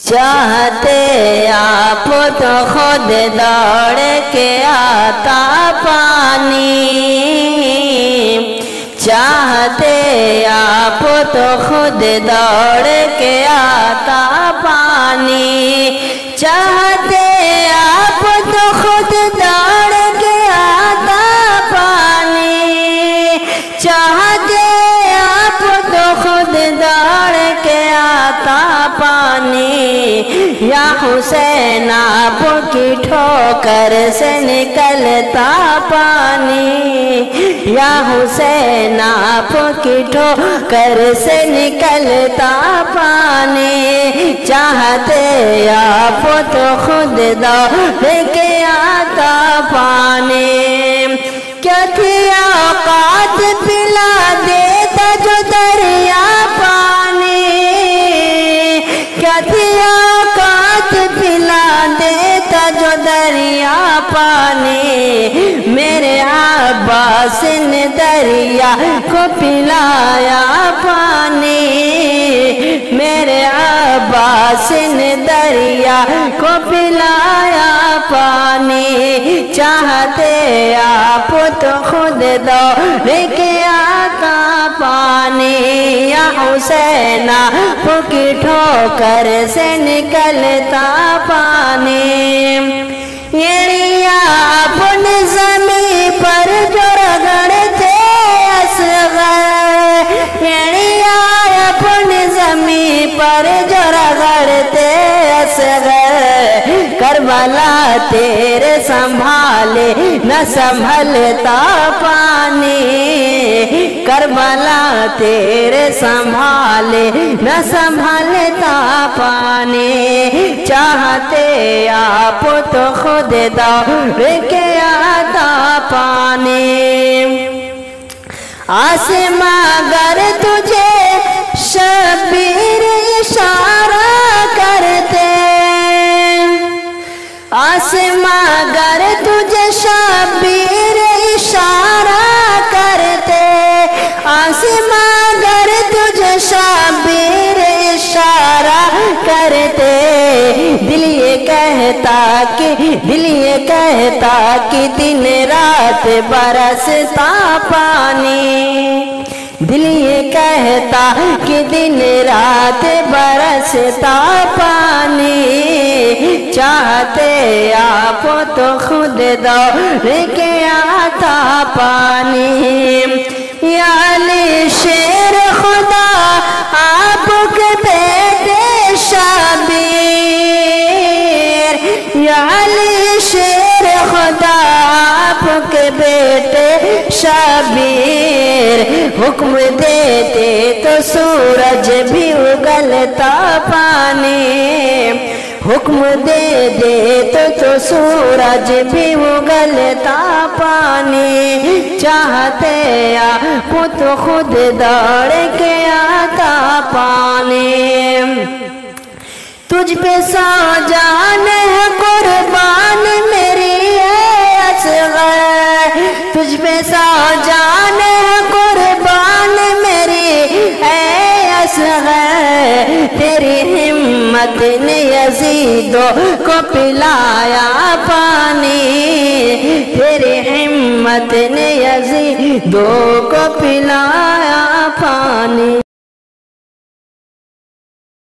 چاہتے آپ تو خود دوڑ کے آتا پانی، چاہتے آپ تو خود دوڑ کے آتا پانی، چاہتے آپ تو خود دوڑ کے آتا پانی، چاہتے آپ تو خود دوڑ کے آتا پانی، یا حسین آپ کی ٹھوکر سے نکلتا پانی، یا حسین آپ کی ٹھوکر سے نکلتا پانی، چاہتے آپ تو خود دوڑ کے آتا پانی، کیا تھی اوقات پلا دیتا جو دریا پانی، کیا تھی اوقات پلا دیتا جو دریا پانی، میرے عباس نے دریا کو پلایا پانی، میرے عباس نے دریا کو پلایا پانی، چاہتے آپ تو خود دوڑ کے آتا پانی، یا حسین آپ کی ٹھوکر سے نکلتا پانی، یڑیاں اپنے زمین پر جو رگڑتے اصغر، یڑیاں اپنے زمین پر جو رگڑتے اصغر، کربلا تیرے سنبھالے نہ سنبھلتا پانی، کربلا تیرے سنبھالے نہ سنبھلتا پانی، چاہتے آپ تو خود دوڑ کے آتا پانی، آسماں اگر تجھے شبیر اشارہ کرتے، آسماں اگر تجھے شبیر اشارہ کرتے، آسماں اگر تجھے شبیر اشارہ کرتے، دل یہ کہتا کہ دن رات برستا پانی، دل یہ کہتا کہ دن رات برستا پانی، چاہتے آپ تو خود دوڑ کے آتا پانی، یا علی شیر خدا آپ کے بیٹے شبیر، یا علی شیر خدا آپ کے بیٹے شبیر، حکم دیتے تو سورج بھی اگلتا پانی، حکم دے دیتے تو سورج بھی اگلتا پانی، چاہتے آپ تو خود دوڑ کے آتا پانی، تجھ پہ سو جان ہے قربان میری ہے اصغر، تجھ پہ سو جان ہے قربان میری ہے اصغر، تیری ہمت نے یزیدوں کو پلایا پانی، تیری ہمت نے یزیدوں کو پلایا پانی۔